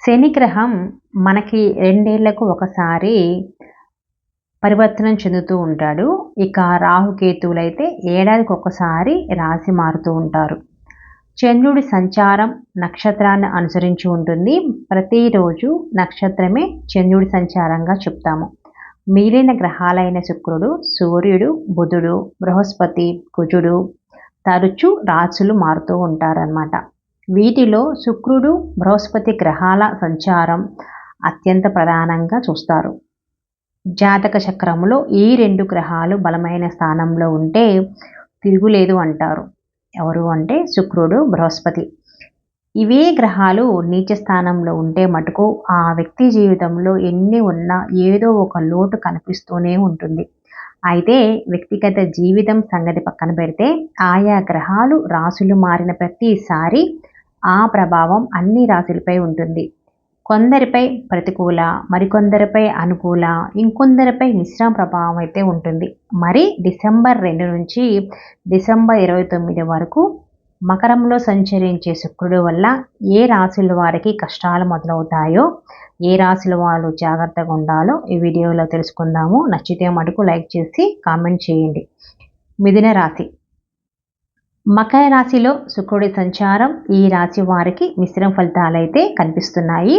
శని గ్రహం మనకి 2 ఏళ్లకు ఒకసారి పరివర్తనం చెందుతూ ఉంటాడు. ఇక రాహుకేతువులైతే ఏడాదికి ఒక్కసారి రాశి మారుతూ ఉంటారు. చంద్రుడి సంచారం నక్షత్రాన్ని అనుసరించి ఉంటుంది. ప్రతిరోజు నక్షత్రమే చంద్రుడి సంచారంగా చెప్తాము. మిగిలిన గ్రహాలైన శుక్రుడు, సూర్యుడు, బుధుడు, బృహస్పతి, కుజుడు తరచూ రాశులు మారుతూ ఉంటారన్నమాట. వీటిలో శుక్రుడు, బృహస్పతి గ్రహాల సంచారం అత్యంత ప్రధానంగా చూస్తారు. జాతక చక్రములో ఈ 2 గ్రహాలు బలమైన స్థానంలో ఉంటే తిరుగులేదు అంటారు. ఎవరు అంటే శుక్రుడు, బృహస్పతి. ఇవే గ్రహాలు నీచ స్థానంలో ఉంటే మటుకు ఆ వ్యక్తి జీవితంలో ఎన్ని ఉన్నా ఏదో ఒక లోటు కనిపిస్తూనే ఉంటుంది. అయితే వ్యక్తిగత జీవితం సంగతి పక్కన పెడితే ఆయా గ్రహాలు రాశులు మారిన ప్రతిసారి ఆ ప్రభావం అన్ని రాశులపై ఉంటుంది. కొందరిపై ప్రతికూల, మరికొందరిపై అనుకూల, ఇంకొందరిపై మిశ్రమ ప్రభావం అయితే ఉంటుంది. మరి డిసెంబర్ 2 నుంచి డిసెంబర్ 29 వరకు మకరంలో సంచరించే శుక్రుడు వల్ల ఏ రాశుల వారికి కష్టాలు మొదలవుతాయో, ఏ రాశుల వాళ్ళు జాగ్రత్తగా ఉండాలో ఈ వీడియోలో తెలుసుకుందాము. నచ్చితే మటుకు లైక్ చేసి కామెంట్ చేయండి. మిథున రాశి. మకర రాశిలో శుక్రుడి సంచారం ఈ రాశి వారికి మిశ్రమ ఫలితాలైతే కనిపిస్తున్నాయి.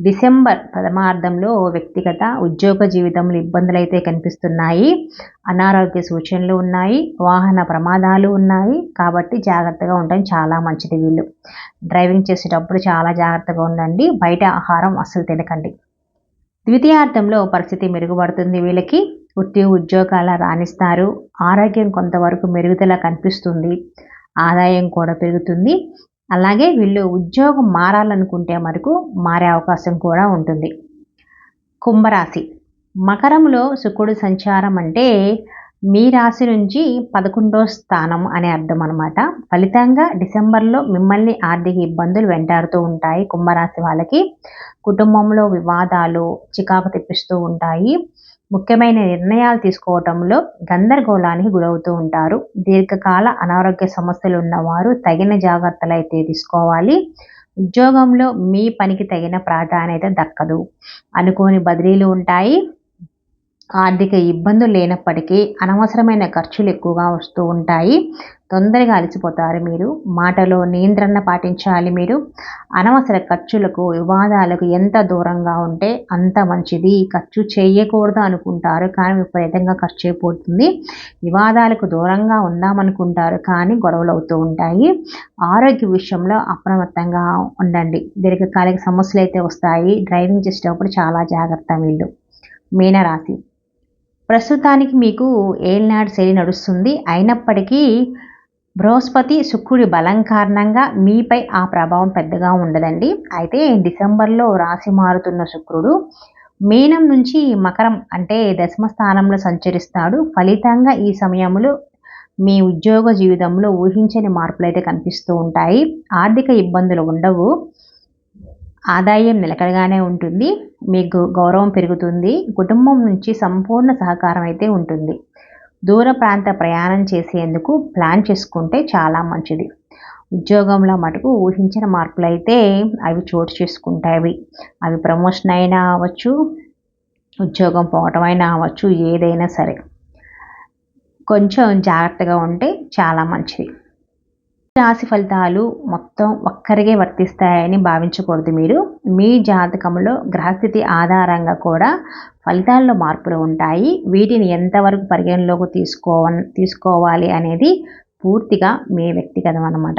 డిసెంబర్ ప్రథమార్థంలో వ్యక్తిగత ఉద్యోగ జీవితంలో ఇబ్బందులు అయితే కనిపిస్తున్నాయి. అనారోగ్య సూచనలు ఉన్నాయి, వాహన ప్రమాదాలు ఉన్నాయి. కాబట్టి జాగ్రత్తగా ఉండడం చాలా మంచిది. వీళ్ళు డ్రైవింగ్ చేసేటప్పుడు చాలా జాగ్రత్తగా ఉండండి. బయట ఆహారం అస్సలు తినకండి. ద్వితీయార్థంలో పరిస్థితి మెరుగుపడుతుంది. వీళ్ళకి ఉద్యోగాల రాణిస్తారు. ఆరోగ్యం కొంతవరకు మెరుగుదల కనిపిస్తుంది. ఆదాయం కూడా పెరుగుతుంది. అలాగే వీళ్ళు ఉద్యోగం మారాలనుకుంటే మటుకు మారే అవకాశం కూడా ఉంటుంది. కుంభరాశి. మకరంలో శుక్రుడి సంచారం అంటే మీ రాశి నుంచి 11వ స్థానం అనే అర్థం అనమాట. ఫలితంగా డిసెంబర్లో మిమ్మల్ని ఆర్థిక ఇబ్బందులు వెంటాడుతూ ఉంటాయి. కుంభరాశి వాళ్ళకి కుటుంబంలో వివాదాలు చికాకు తెప్పిస్తూ ఉంటాయి. ముఖ్యమైన నిర్ణయాలు తీసుకోవటంలో గందరగోళానికి గురవుతూ ఉంటారు. దీర్ఘకాల అనారోగ్య సమస్యలు ఉన్నవారు తగిన జాగ్రత్తలు అయితే తీసుకోవాలి. ఉద్యోగంలో మీ పనికి తగిన ప్రాధాన్యత దక్కదు. అనుకోని బదిలీలు ఉంటాయి. ఆర్థిక ఇబ్బందులు లేనప్పటికీ అనవసరమైన ఖర్చులు ఎక్కువగా వస్తూ ఉంటాయి. తొందరగా అలసిపోతారు మీరు. మాటలో నియంత్రణ పాటించాలి మీరు. అనవసర ఖర్చులకు, వివాదాలకు ఎంత దూరంగా ఉంటే అంత మంచిది. ఖర్చు చేయకూడదు అనుకుంటారు కానీ విపరీతంగా ఖర్చు అయిపోతుంది. వివాదాలకు దూరంగా ఉందామనుకుంటారు కానీ గొడవలు అవుతూ ఉంటాయి. ఆరోగ్య విషయంలో అప్రమత్తంగా ఉండండి. దీర్ఘకాలిక సమస్యలు అయితే వస్తాయి. డ్రైవింగ్ చేసేటప్పుడు చాలా జాగ్రత్త వీళ్ళు. మీనరాశి. ప్రస్తుతానికి మీకు ఏలినాడు శని నడుస్తుంది. అయినప్పటికీ బృహస్పతి, శుక్రుడి బలం కారణంగా మీపై ఆ ప్రభావం పెద్దగా ఉండదండి. అయితే డిసెంబర్లో రాశి మారుతున్న శుక్రుడు మీనం నుంచి మకరం అంటే దశమ స్థానంలో సంచరిస్తాడు. ఫలితంగా ఈ సమయంలో మీ ఉద్యోగ జీవితంలో ఊహించని మార్పులు అయితే కనిపిస్తూ ఉంటాయి. ఆర్థిక ఇబ్బందులు ఉండవు. ఆదాయం నిలకడగానే ఉంటుంది. మీకు గౌరవం పెరుగుతుంది. కుటుంబం నుంచి సంపూర్ణ సహకారం అయితే ఉంటుంది. దూర ప్రాంత ప్రయాణం చేసేందుకు ప్లాన్ చేసుకుంటే చాలా మంచిది. ఉద్యోగంలో మటుకు ఊహించిన మార్పులు అయితే అవి చోటు చేసుకుంటాయి. అవి ప్రమోషన్ అయినా అవ్వచ్చు, ఉద్యోగం పోవటం అయినా అవ్వచ్చు, ఏదైనా సరే కొంచెం జాగ్రత్తగా ఉంటే చాలా మంచిది. రాశి ఫలితాలు మొత్తం ఒక్కరికే వర్తిస్తాయని భావించకూడదు. మీరు మీ జాతకంలో గ్రహస్థితి ఆధారంగా కూడా ఫలితాల్లో మార్పులు ఉంటాయి. వీటిని ఎంతవరకు పరిగణలోకి తీసుకోవాలి అనేది పూర్తిగా మీ వ్యక్తిగతం అన్నమాట.